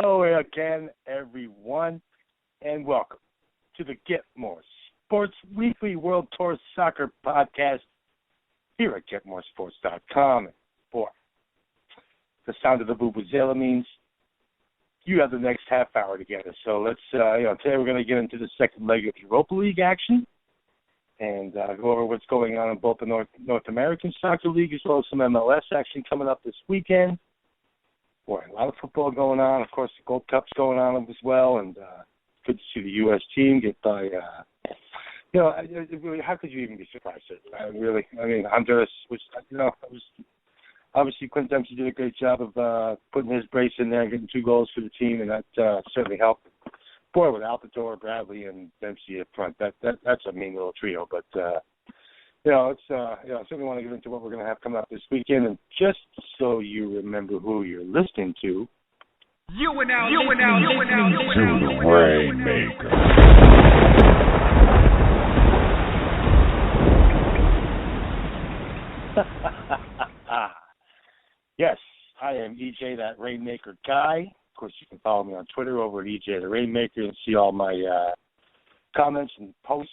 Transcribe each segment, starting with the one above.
Hello again, everyone, and welcome to the Get More Sports Weekly World Tour Soccer Podcast here at GetMoreSports.com. For the sound of the vuvuzela means you have the next half hour together. So let's, today we're going to get into the second leg of Europa League action and go over what's going on in both the North American Soccer League as well as some MLS action coming up this weekend. Boy, a lot of football going on. Of course, the Gold Cup's going on as well, and good to see the U.S. team get by. How could you even be surprised at it? Really, I mean, Honduras was, obviously Quinn Dempsey did a great job of putting his brace in there and getting 2 goals for the team, and that certainly helped. Boy, with Altidore, Bradley, and Dempsey up front, that's a mean little trio. But I certainly want to get into what we're going to have coming up this weekend. And just so you remember who you're listening to, you and now the Rainmaker. Yes, I am EJ, that Rainmaker guy. Of course, you can follow me on Twitter over at EJ the Rainmaker and see all my comments and posts,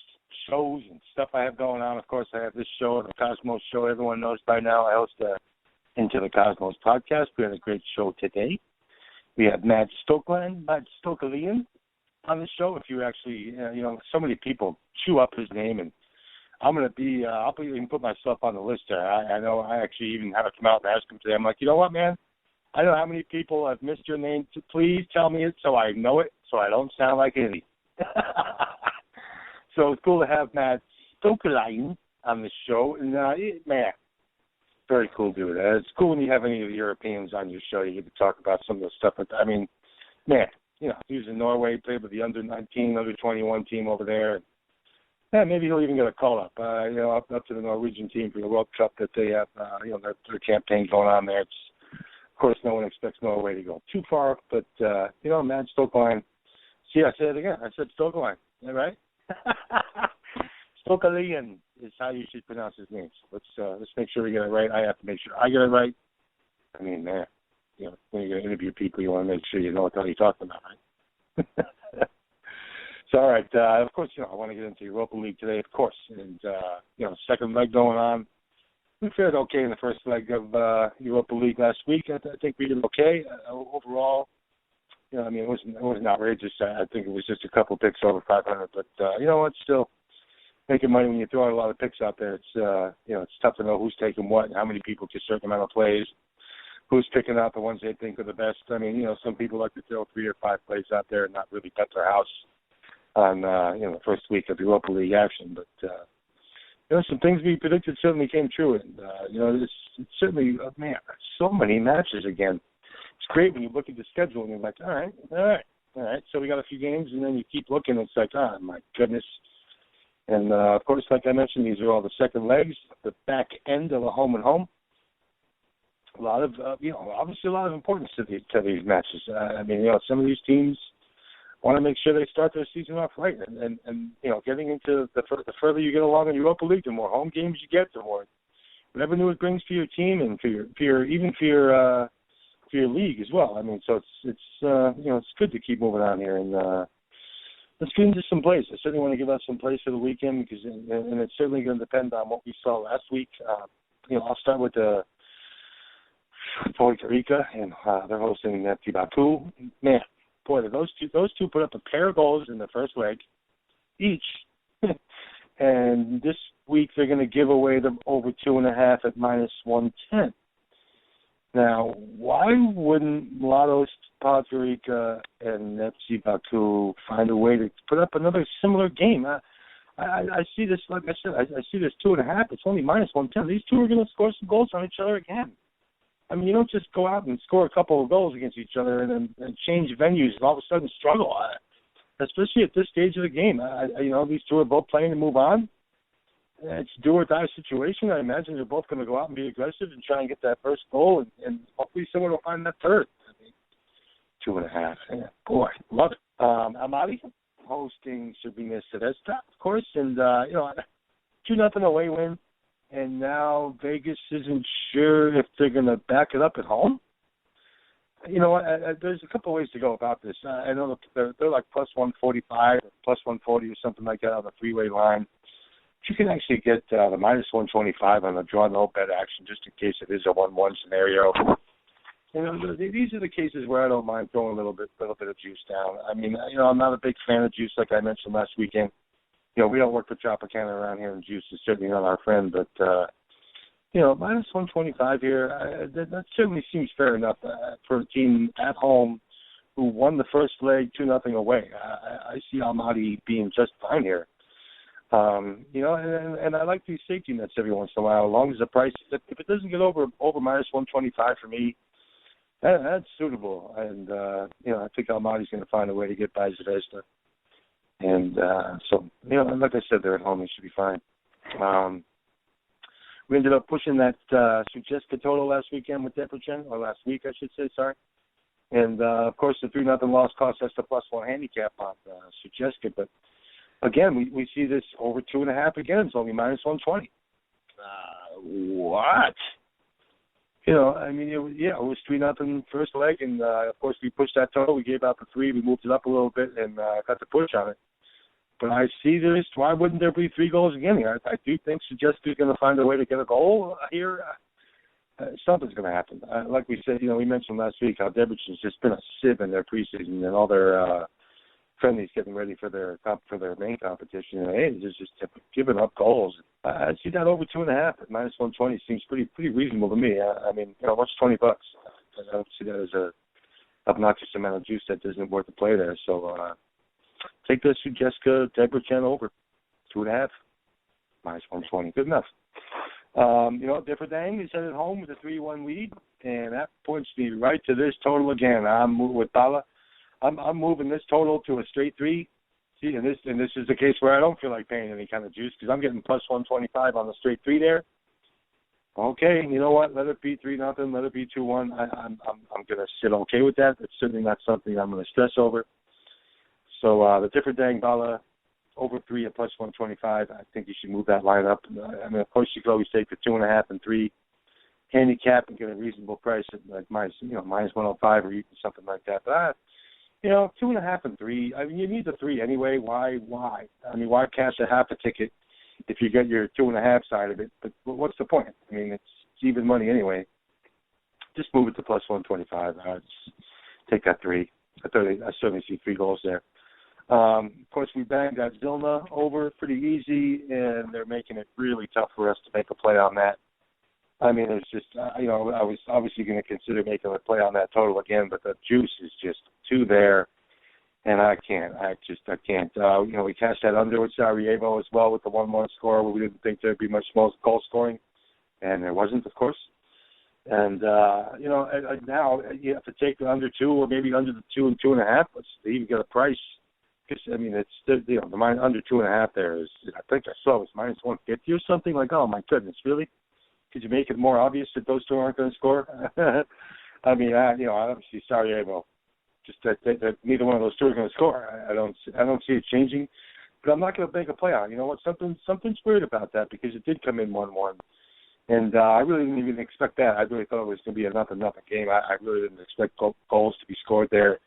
shows and stuff I have going on. Of course, I have this show, the Cosmos Show. Everyone knows by now I host Into the Cosmos podcast. We had a great show today. We have Matt Stokelian on the show. If you actually, so many people chew up his name, and I'm going to be, I'll even put myself on the list there. I know I actually even had to come out and ask him today. I'm like, you know what, man? I don't know how many people have missed your name. Please tell me it so I know it, so I don't sound like an idiot. So it's cool to have Matt Stokelian on the show. And, man, very cool dude. It's cool when you have any of the Europeans on your show. You get to talk about some of the stuff. I mean, man, he was in Norway, played with the under-19, under-21 team over there. Yeah, maybe he'll even get a call-up, up to the Norwegian team for the World Cup that they have, their campaign going on there. Of course, no one expects Norway to go too far, but, Matt Stokelian. See, I said it again. I said Stokelian. Is that right? Stokelian is how you should pronounce his name. So let's make sure we get it right. I have to make sure I get it right. I mean, man, when you're going to interview people, you want to make sure you know what the hell you're talking about, right? So, all right. Of course, I want to get into Europa League today, of course, and second leg going on. We fared okay in the first leg of Europa League last week. I think we did okay overall. It wasn't outrageous. I think it was just a couple picks over 500. But it's still making money when you throw out a lot of picks out there. It's tough to know who's taking what and how many people get certain amount of plays, who's picking out the ones they think are the best. Some people like to throw 3 or 5 plays out there and not really bet their house on the first week of Europa League action. But some things we predicted certainly came true, and it's certainly so many matches again. It's great when you look at the schedule and you're like, all right. So we got a few games, and then you keep looking. And it's like, oh, my goodness. And, of course, like I mentioned, these are all the second legs, the back end of a home and home. A lot of, obviously a lot of importance to these matches. Some of these teams want to make sure they start their season off right. And getting into the further you get along in Europa League, the more home games you get, the more revenue it brings for your team and for your league as well. So it's good to keep moving on here, and let's get into some plays. I certainly want to give us some plays for the weekend because it's certainly going to depend on what we saw last week. I'll start with the Puerto Rico, and they're hosting FC Baku. Man, boy, those two put up a pair of goals in the first leg each, and this week they're going to give away them over 2.5 at -110. Now, why wouldn't Lados, Puerto Rico, and FC Baku find a way to put up another similar game? I see this, like I said, I see this 2.5. It's only -110. These two are going to score some goals on each other again. You don't just go out and score a couple of goals against each other and change venues and all of a sudden struggle, especially at this stage of the game. These two are both playing to move on. It's a do-or-die situation. I imagine they're both going to go out and be aggressive and try and get that first goal, and hopefully someone will find that third. 2.5. Yeah, boy, love it. Amadi hosting Sabina Cedesta, of course, and 2-0 away win. And now Vegas isn't sure if they're going to back it up at home. You know what? There's a couple of ways to go about this. I know they're like plus 145, plus 140 or something like that on the three-way line. But you can actually get the minus 125 on the draw no bet action just in case it is a 1-1 scenario. You know, these are the cases where I don't mind throwing a little bit of juice down. I mean, you know, I'm not a big fan of juice like I mentioned last weekend. You know, we don't work for Tropicana around here, and juice is certainly not our friend, but you know, minus 125 here, that certainly seems fair enough for a team at home who won the first leg 2-0 away. I see Almaty being just fine here. You know, and I like these safety nets every once in a while, as long as the price, if it doesn't get over minus 125 for me, that's suitable. And, you know, I think Almaty's going to find a way to get by Zvezda. And so, you know, like I said, they're at home. They should be fine. We ended up pushing that Suggested total last weekend with Debrecen, or last week, I should say, sorry. And, of course, the 3-0 loss cost us the +1 handicap on Suggested. But, again, we see this over 2.5 again. It's only minus 120. What? You know, I mean, it was 3-0 first leg, and, of course, we pushed that total. We gave out the 3. We moved it up a little bit and got the push on it. But I see this. Why wouldn't there be 3 goals again here? I do think Suggested going to find a way to get a goal here. Something's going to happen. Like we said, you know, we mentioned last week how Debrecen's just been a sieve in their preseason and all their friendlies getting ready for their main competition. And hey, they're just giving up goals. I see that over 2.5 at minus 120 seems pretty reasonable to me. I mean, you know, what's $20? I don't see that as a obnoxious amount of juice that isn't worth the play there. So take the Suggested Debrecen over 2.5 minus 120. Good enough. You know, Differdang is headed home with a 3-1 lead, and that points me right to this total again. I'm with Bala. I'm moving this total to a straight 3. See, and this is the case where I don't feel like paying any kind of juice because I'm getting plus 125 on the straight 3 there. Okay, you know what? Let it be 3-0. Let it be 2-1. I'm going to sit okay with that. It's certainly not something I'm going to stress over. So the Differdang Bala over 3 at plus 125. I think you should move that line up. I mean, of course, you could always take the 2.5 and 3 handicap and get a reasonable price at like minus 105 or even something like that. But you know, 2.5 and 3. I mean, you need the 3 anyway. Why? I mean, why cash a half a ticket if you get your 2.5 side of it? But what's the point? I mean, it's even money anyway. Just move it to plus 125. Take that 3. I certainly see 3 goals there. Of course, we banged that Zilna over pretty easy, and they're making it really tough for us to make a play on that. I mean, it's just, you know, I was obviously going to consider making a play on that total again, but the juice is just too there, and I can't. You know, we cashed that under with Sarajevo as well with the 1-1 score where we didn't think there'd be much more goal scoring, and there wasn't, of course. And, you know, now you have to take the under 2 or maybe under the 2 and 2.5. Let's even get a price. Because, I mean, it's, you know, the under 2.5 there is, I think I saw it was minus 150 or something. Like, oh, my goodness, really? Could you make it more obvious that those 2 aren't going to score? I mean, you know, obviously Sarajevo, just that neither one of those 2 are going to score. I don't see it changing, but I'm not going to make a play on it. You know what? Something's weird about that because it did come in 1-1, and I really didn't even expect that. I really thought it was going to be a nothing game. I really didn't expect goals to be scored there.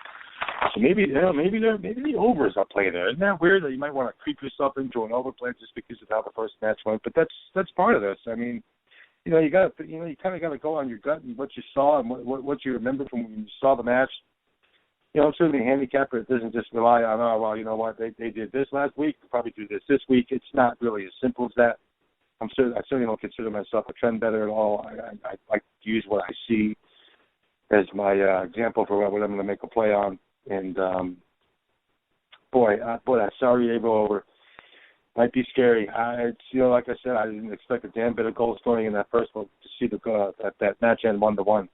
So maybe the overs are play there. Isn't that weird that you might want to creep yourself into an overplay just because of how the first match went? But that's part of this. I mean, you know, you kind of got to go on your gut and what you saw and what you remember from when you saw the match. You know, I'm certainly a handicapper. It doesn't just rely on, oh, well, you know what, they did this last week, they'll probably do this week. It's not really as simple as that. I certainly don't consider myself a trend better at all. I like to use what I see as my example for what I'm going to make a play on. And, boy, that Sarajevo over might be scary. You know, like I said, I didn't expect a damn bit of goal scoring in that first one to see that match end 1-1.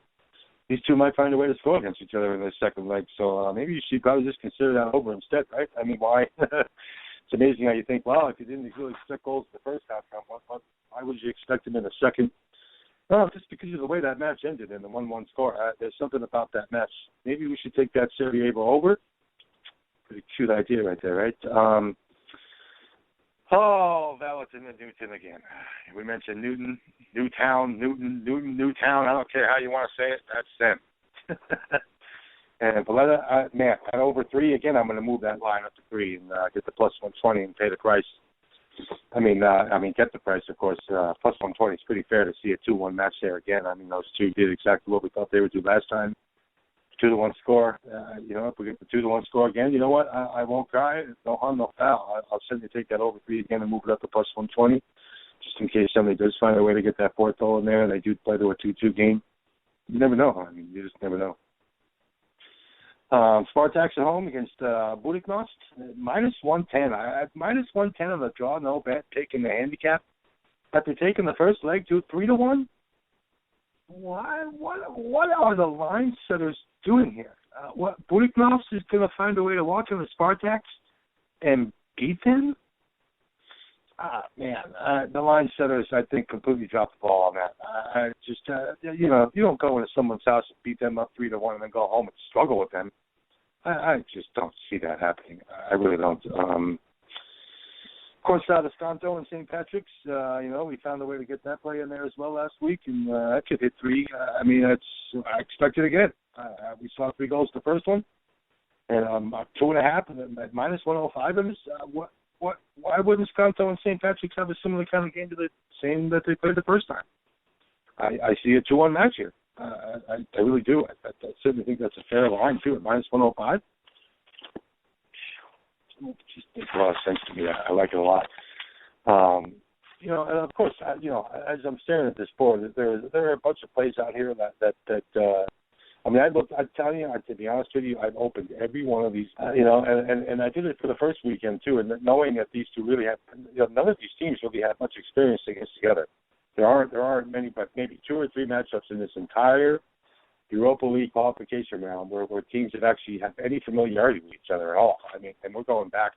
These 2 might find a way to score against each other in the second leg. So maybe you should probably just consider that over instead, right? I mean, why? It's amazing how you think, well, if you didn't really expect goals in the first half, why would you expect them in the second? Well, just because of the way that match ended in the 1-1 score. There's something about that match. Maybe we should take that Sarajevo over. Pretty cute idea right there, right? Valentin and Newton again. We mentioned Newtown. I don't care how you want to say it. That's them. And Valletta, man, at over 3, again, I'm going to move that line up to 3 and get the plus 120 and pay the price. Get the price, of course. Plus 120 is pretty fair to see a 2-1 match there again. I mean, those two did exactly what we thought they would do last time. 2-1 score. If we get the 2-1 score again, you know what? I won't cry. No harm, no foul. I'll certainly take that over 3 again and move it up to plus 120, just in case somebody does find a way to get that fourth goal in there and they do play to a 2-2 game. You never know. I mean, you just never know. Spartak's at home against Budiknost, minus 110. Minus 110 on the draw, no bet, taking the handicap. After taking the first leg to 3-1, why? What are the line setters doing here? Budiknost is going to find a way to walk in the Spartaks and beat them? The line setters, I think, completely dropped the ball on that. You don't go into someone's house and beat them up 3-1 and then go home and struggle with them. I just don't see that happening. I really don't. Of course, Sconto and St. Patrick's, we found a way to get that play in there as well last week, and that could hit 3. I expect it again. We saw 3 goals the first one, and 2.5, and at minus 105 in this. Why wouldn't Sconto and St. Patrick's have a similar kind of game to the same that they played the first time? I see a 2-1 match here. I really do. I certainly think that's a fair line, too, at minus 105. It just makes a lot of sense to me. I like it a lot. And of course, as I'm staring at this board, there are a bunch of plays out here that I'm telling you, to be honest with you, I've opened every one of these, and I did it for the first weekend, too, and knowing that these two really have, none of these teams really have much experience against together. There aren't many, but maybe 2 or 3 matchups in this entire Europa League qualification round where teams have actually have any familiarity with each other at all. I mean, and we're going back,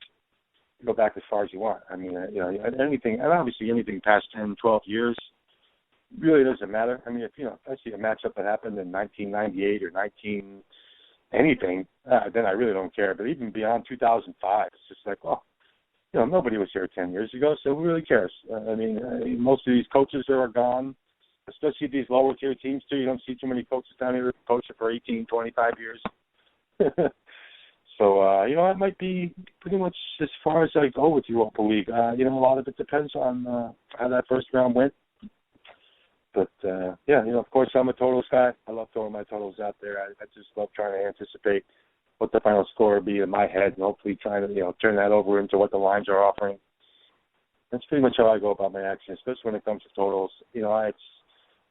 go back as far as you want. I mean, anything, and obviously anything past 10, 12 years really doesn't matter. I mean, if I see a matchup that happened in 1998 or 19 anything, then I really don't care. But even beyond 2005, it's just like, well, nobody was here 10 years ago, so who really cares? Most of these coaches are gone, especially these lower tier teams, too. You don't see too many coaches down here coaching for 18, 25 years. So, it might be pretty much as far as I go with Europa League. A lot of it depends on how that first round went. But, of course, I'm a totals guy. I love throwing my totals out there. I just love trying to anticipate what the final score will be in my head and hopefully trying to, turn that over into what the lines are offering. That's pretty much how I go about my action, especially when it comes to totals.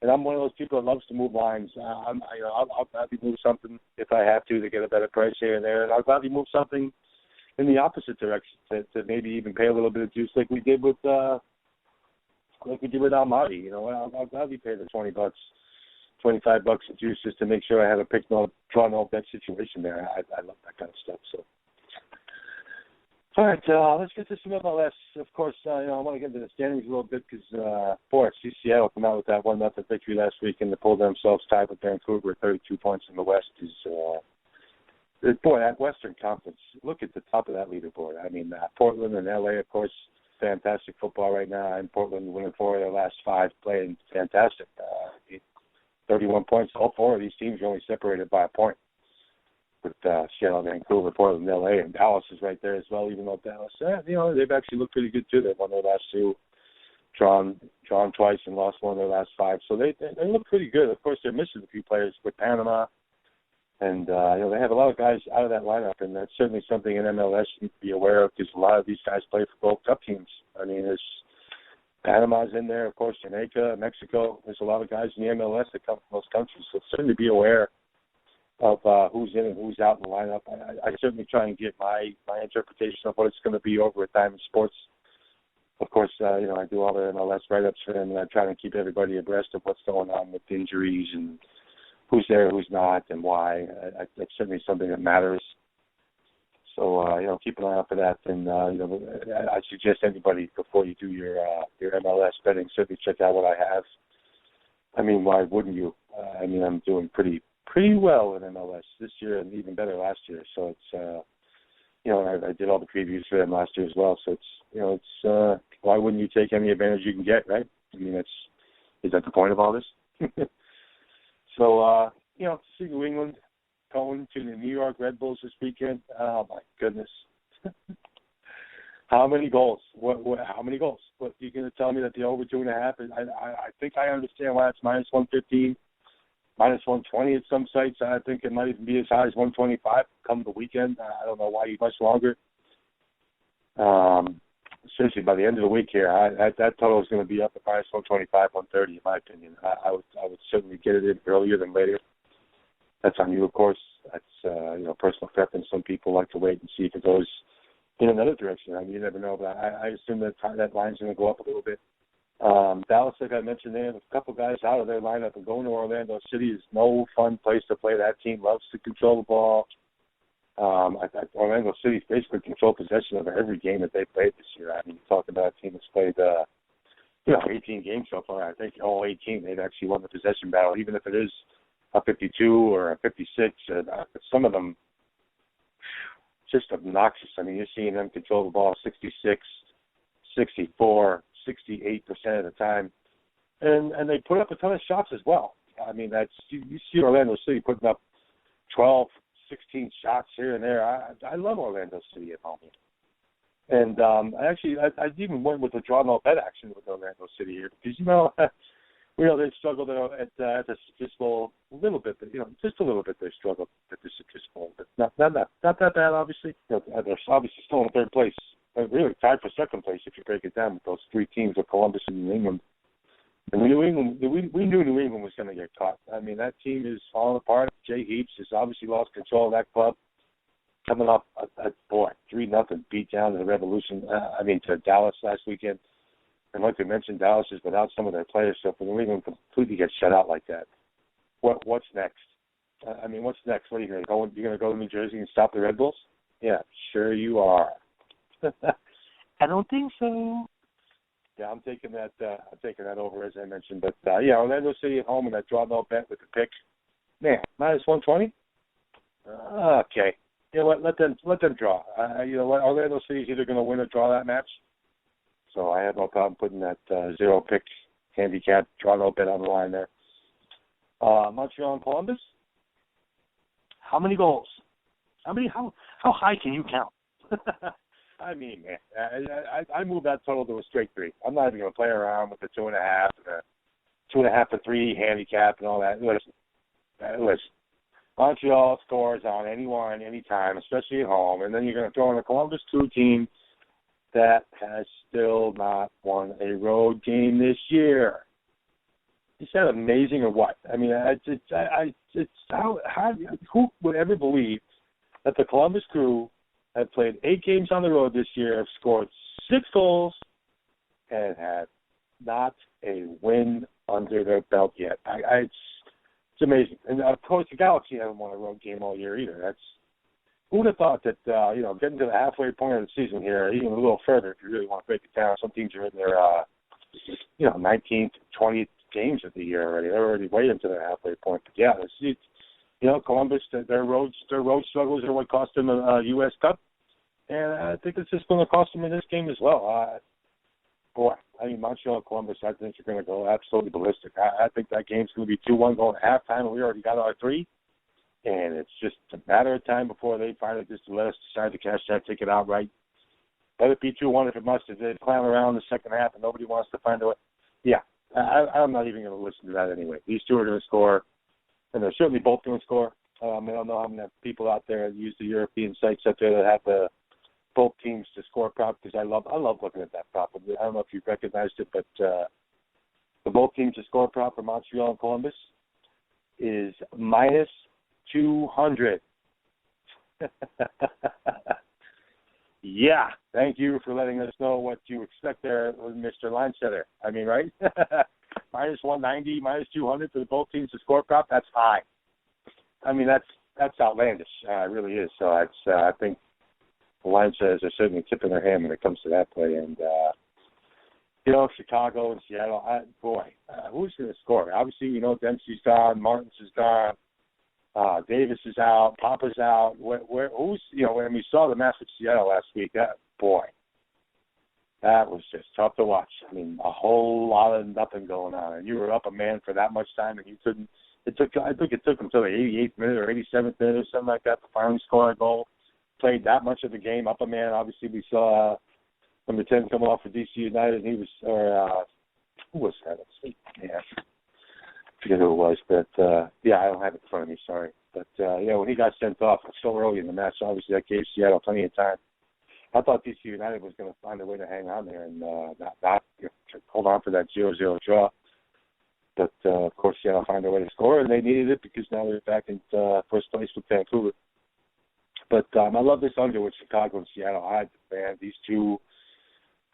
And I'm one of those people that loves to move lines. I'll gladly move something if I have to get a better price here and there, and I'll gladly move something in the opposite direction to maybe even pay a little bit of juice like we did with Almaty. I'll gladly pay the $20, $25 of juice just to make sure I have a draw no bet situation there. I love that kind of stuff. So, all right, let's get to some MLS. Of course, I want to get into the standings a little bit because, Seattle come out with that 1-0 victory last week and to pull themselves tied with Vancouver at 32 points in the West is, that Western Conference. Look at the top of that leaderboard. I mean, Portland and LA, of course, fantastic football right now. And Portland winning 4 of their last 5, playing fantastic. 31 points. All 4 of these teams are only separated by a point. With Seattle, Vancouver, Portland, LA, and Dallas is right there as well. Even though Dallas, they've actually looked pretty good too. They've won their last 2, drawn twice, and lost 1 of their last 5. So they look pretty good. Of course, they're missing a few players with Panama, and they have a lot of guys out of that lineup, and that's certainly something in MLS you need to be aware of because a lot of these guys play for Gold Cup teams. I mean, there's Panama's in there, of course, Jamaica, Mexico. There's a lot of guys in the MLS that come from those countries, so certainly be aware of who's in and who's out in the lineup. I certainly try and get my interpretation of what it's going to be over at Diamond Sports. Of course, I do all the MLS write-ups for them, and I try to keep everybody abreast of what's going on with injuries and who's there, who's not, and why. That's certainly something that matters. So, keep an eye out for that. And, I suggest anybody, before you do your MLS betting, certainly check out what I have. I mean, why wouldn't you? I'm doing pretty well in MLS this year and even better last year. So it's, I did all the previews for them last year as well. So it's why wouldn't you take any advantage you can get, right? I mean, is that the point of all this? So, see New England going to the New York Red Bulls this weekend. Oh, my goodness. How many goals? How many goals? What, you going to tell me that the over 2.5? I think I understand why it's minus 115, minus 120 at some sites. I think it might even be as high as 125 come the weekend. I don't know why you much longer. Seriously, by the end of the week here, that total is going to be up at minus 125, 130, in my opinion. I would certainly get it in earlier than later. That's on you, of course. That's personal preference. Some people like to wait and see if it goes in another direction. I mean, you never know, but I assume that line's going to go up a little bit. Dallas, like I mentioned, they have a couple guys out of their lineup, and going to Orlando City is no fun place to play. That team loves to control the ball. Orlando City's basically controlled possession of every game that they played this year. I mean, you talk about a team that's played, 18 games so far. I think all 18 they've actually won the possession battle, even if it is a 52 or a 56. Some of them just obnoxious. I mean, you're seeing them control the ball 66, 64, 68% of the time, and they put up a ton of shots as well. I mean, you see Orlando City putting up 12, 16 shots here and there. I love Orlando City at home. And I even went with the draw no bet action with Orlando City here because they struggled at the statistical a little bit, but just a little bit they struggled at the statistical, but not that bad. Obviously, they're obviously still in third place, really tied for second place if you break it down with those three teams of Columbus and New England. And we knew New England was going to get caught. I mean, that team is falling apart. Jay Heaps has obviously lost control of that club. Coming up, 3-0 beat down to the Revolution. To Dallas last weekend. And like we mentioned, Dallas is without some of their players. So for New England completely get shut out like that, what's next? What's next? What are you going to go? You're going to go to New Jersey and stop the Red Bulls? Yeah, sure you are. I don't think so. Yeah, I'm taking that over, as I mentioned. But, Orlando City at home and that draw no bet with the pick. Man, minus 120? Okay. You know what? Let them draw. Orlando City's either going to win or draw that match. So I have no problem putting that zero pick handicap draw no bet on the line there. Montreal and Columbus? How many goals? How high can you count? I mean, man, I moved that total to a straight 3. I'm not even going to play around with the 2.5 and the 2.5 to 3 handicap and all that. Listen, Montreal scores on anyone, anytime, especially at home, and then you're going to throw in a Columbus Crew team that has still not won a road game this year. Is that amazing or what? I mean, who would ever believe that the Columbus Crew have played 8 games on the road this year, have scored 6 goals, and have not a win under their belt yet. It's amazing. And, of course, the Galaxy haven't won a road game all year either. Who would have thought that, getting to the halfway point of the season here, even a little further if you really want to break it down, some teams are in their, 19th, 20th games of the year already. They're already way into the halfway point. But, yeah, Columbus, their road struggles are what cost them a U.S. Cup. And I think it's just going to cost them in this game as well. Montreal and Columbus, I think are going to go absolutely ballistic. I think that game's going to be 2-1 going to halftime, and we already got our 3. And it's just a matter of time before they finally just let us decide to cash that ticket outright. Let it be 2-1 if it must. If they clown around in the second half and nobody wants to find a way. Yeah, I'm not even going to listen to that anyway. These two are going to score, and they're certainly both going to score. I don't know how many people out there that use the European sites out there that have both teams to score prop, because I love looking at that prop. I don't know if you've recognized it, but the both teams to score prop for Montreal and Columbus is minus 200. Yeah, thank you for letting us know what you expect there, Mr. Linesetter. I mean, right? Minus 190, minus 200 for the both teams to score prop, that's high. I mean, that's outlandish. It really is. So I think the Linesetters are certainly tipping their hand when it comes to that play. And, Chicago and Seattle, who's going to score? Obviously, Dempsey's gone, Martins is gone. Davis is out, Papa's out. When we saw the massive Seattle last week, that was just tough to watch. I mean, a whole lot of nothing going on, and you were up a man for that much time, and you I think it took them till the 88th minute or 87th minute or something like that to finally score a goal. Played that much of the game. Up a man, obviously, we saw number 10 come off for DC United, and he was, who was that? Let's see. Yeah. I forget who it was, but, I don't have it in front of me, sorry. But, when he got sent off so early in the match, obviously that gave Seattle plenty of time. I thought DC United was going to find a way to hang on there and not hold on for that 0-0 draw. But, of course, Seattle found a way to score, and they needed it because now they're back in first place with Vancouver. But I love this under with Chicago and Seattle. Man, these two,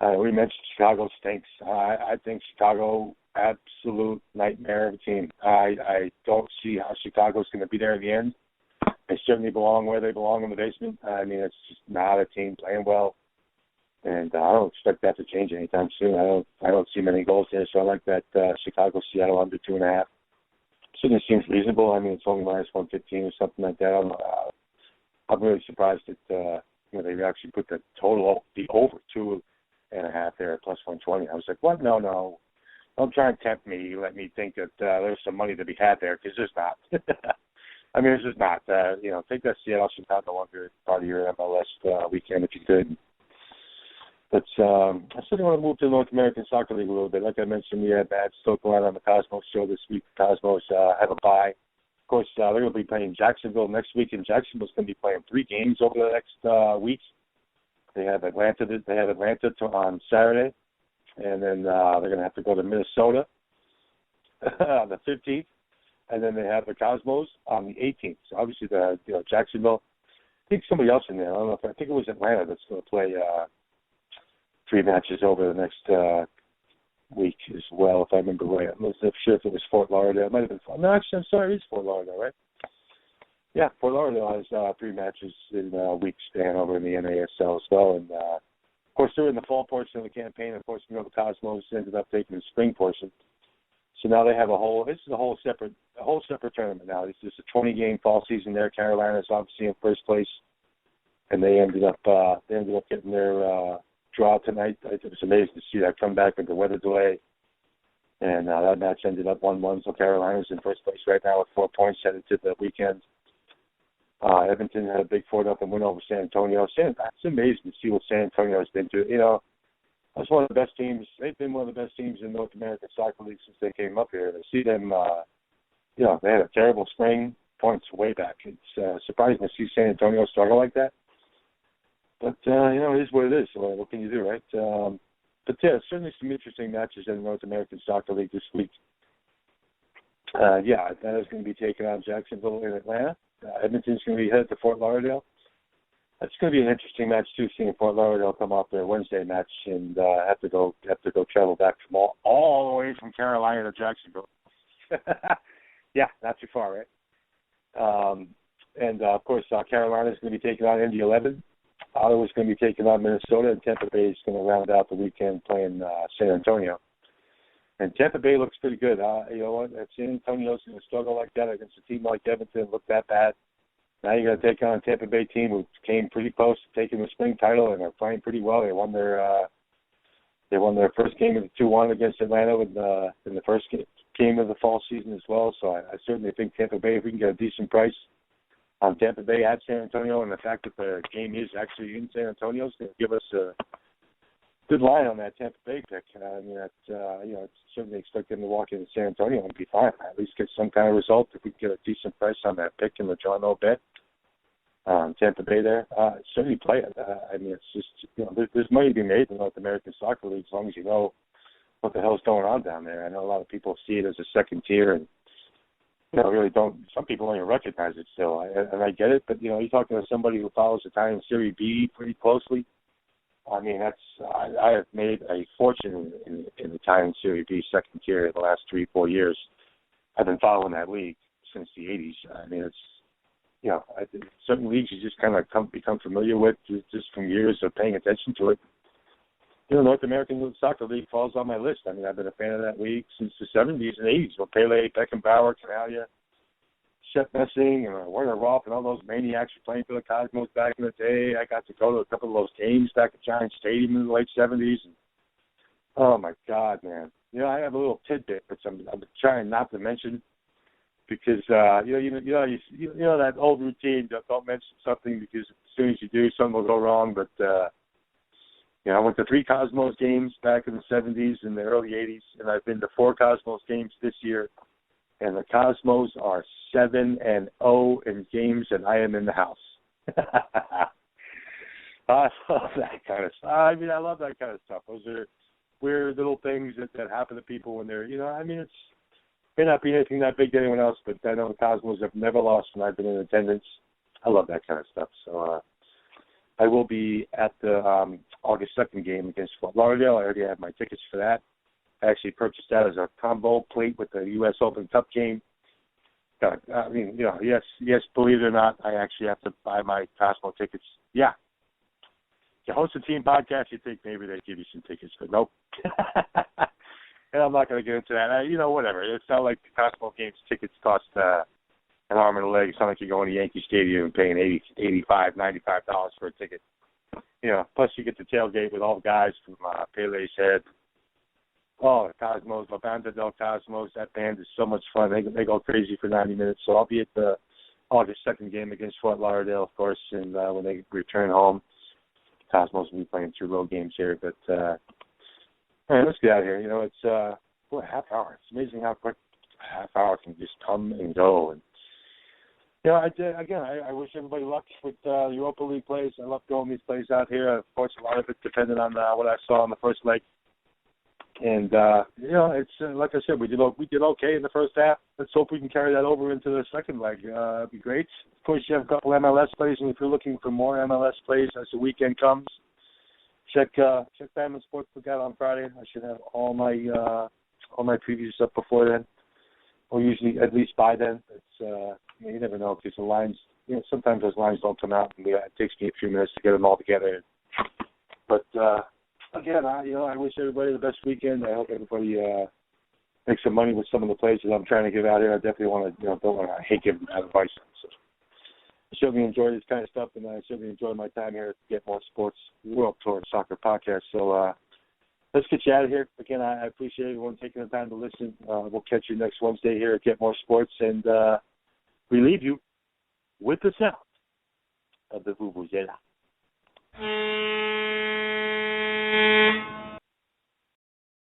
we mentioned Chicago stinks. I think Chicago, absolute nightmare of a team. I don't see how Chicago's going to be there in the end. They certainly belong where they belong in the basement. I mean, it's just not a team playing well. And I don't expect that to change anytime soon. I don't see many goals there, so I like that Chicago-Seattle under 2.5. Certainly seems reasonable. I mean, it's only minus 115 or something like that. I'm really surprised that they actually put the total, the over 2.5 there at plus 120. I was like, what? No. Don't try and tempt me. Let me think that there's some money to be had there, because there's not. I mean, there's just not. Take that Seattle-Chicago under part of your MLS weekend if you could. But I certainly want to move to the North American Soccer League a little bit. Like I mentioned, we had Matt Stokeline on the Cosmos show this week. The Cosmos have a bye. Of course, they're going to be playing Jacksonville next week, and Jacksonville's going to be playing 3 games over the next week. They have Atlanta on Saturday, and then they're going to have to go to Minnesota on the 15th, and then they have the Cosmos on the 18th. So obviously, Jacksonville. I think somebody else in there. I don't know. I think it was Atlanta that's going to play 3 matches over the next week as well, if I remember right. I'm not sure if it was Fort Lauderdale. It might have been. No, actually, I'm sorry, it is Fort Lauderdale, right? Yeah, Fort Lauderdale has 3 matches in a week span over in the NASL as well. And, of course, they're in the fall portion of the campaign. Of course, the Cosmos ended up taking the spring portion. So now they have this is a whole separate tournament now. This is a 20-game fall season there. Carolina's obviously in first place, and they ended up getting their draw tonight. It was amazing to see that come back with the weather delay. And that match ended up 1-1. So Carolina's in first place right now with 4 points headed to the weekend. Edmonton had a big 4-0 win over San Antonio. It's amazing to see what San Antonio has been through. That's one of the best teams. They've been one of the best teams in North American Soccer League since they came up here. To see them, they had a terrible spring, points way back. It's surprising to see San Antonio struggle like that. But, it is what it is. So what can you do, right? But, certainly some interesting matches in the North American Soccer League this week. That is going to be taking on Jacksonville and Atlanta. Edmonton's going to be headed to Fort Lauderdale. That's going to be an interesting match, too, seeing Fort Lauderdale come off their Wednesday match and have to go travel back from all the way from Carolina to Jacksonville. Not too far, right? Of course, Carolina's going to be taking on Indy 11. Ottawa's going to be taking on Minnesota, and Tampa Bay is going to round out the weekend playing San Antonio. And Tampa Bay looks pretty good. You know what? If San Antonio's going to struggle like that against a team like Edmonton, look that bad. Now you're going to take on a Tampa Bay team who came pretty close to taking the spring title and are playing pretty well. They won their first game of the 2-1 against Atlanta in the first game of the fall season as well. So I certainly think Tampa Bay, if we can get a decent price on Tampa Bay at San Antonio, and the fact that the game is actually in San Antonio is going to give us a good line on that Tampa Bay pick. Certainly expect them to walk into San Antonio and be fine. At least get some kind of result if we can get a decent price on that pick in the Toronto bet. Tampa Bay there. Certainly play it. It's just, there's money to be made in North American Soccer League as long as you know what the hell's going on down there. I know a lot of people see it as a second tier and really don't. Some people don't even recognize it still, and I get it. But you're talking to somebody who follows Italian Serie B pretty closely. I have made a fortune in Italian Serie B second tier in the last 3-4 years. I've been following that league since the 80s. It's certain leagues you just kind of become familiar with just from years of paying attention to it. North American Soccer League falls on my list. I've been a fan of that league since the 70s and 80s with Pele, Beckenbauer, Canalia, Shep Messing, and Werner Rolf, and all those maniacs were playing for the Cosmos back in the day. I got to go to a couple of those games back at Giant Stadium in the late 70s. And, oh, my God, man. I have a little tidbit, which I'm trying not to mention. because you know that old routine. Don't mention something because as soon as you do, something will go wrong. But I went to 3 Cosmos games back in the 70s and the early 80s, and I've been to 4 Cosmos games this year. And the Cosmos are 7-0 in games, and I am in the house. I love that kind of stuff. I mean, I love that kind of stuff. Those are weird little things that happen to people when they're, it may not be anything that big to anyone else, but I know the Cosmos have never lost when I've been in attendance. I love that kind of stuff. So I will be at the August 2nd game against Fort Lauderdale. I already have my tickets for that. I actually purchased that as a combo plate with the U.S. Open Cup game. Yes, believe it or not, I actually have to buy my Cosmo tickets. Yeah. To host a team podcast, you think maybe they give you some tickets, but nope. And I'm not going to get into that. Whatever. It's not like the Cosmo games tickets cost an arm and a leg. It's not like you're going to Yankee Stadium and paying $85, $95 for a ticket. Plus you get the tailgate with all the guys from Pele's Head. Oh, the Cosmos, La Banda del Cosmos, that band is so much fun. They go crazy for 90 minutes. So I'll be at the August 2nd game against Fort Lauderdale, of course, and when they return home, Cosmos will be playing 2 road games here. But, all right, let's get out of here. It's a half hour. It's amazing how quick a half hour can just come and go. And I wish everybody luck with the Europa League plays. I love going these plays out here. Of course, a lot of it depended on what I saw in the first leg. And, it's like I said, we did okay in the first half. Let's hope we can carry that over into the second leg. It'd be great. Of course, you have a couple MLS plays, and if you're looking for more MLS plays as the weekend comes, check Diamond Sportsbook out on Friday. I should have all my previews up before then, or usually at least by then. It's you never know because the lines. Sometimes those lines don't come out, and it takes me a few minutes to get them all together. But again, I wish everybody the best weekend. I hope everybody makes some money with some of the plays that I'm trying to give out here. I definitely want to, I hate giving out advice. So I certainly enjoy this kind of stuff, and I certainly enjoy my time here to Get More Sports World Tour Soccer Podcast. So let's get you out of here. Again, I appreciate everyone taking the time to listen. We'll catch you next Wednesday here at Get More Sports, and we leave you with the sound of the Vuvuzela.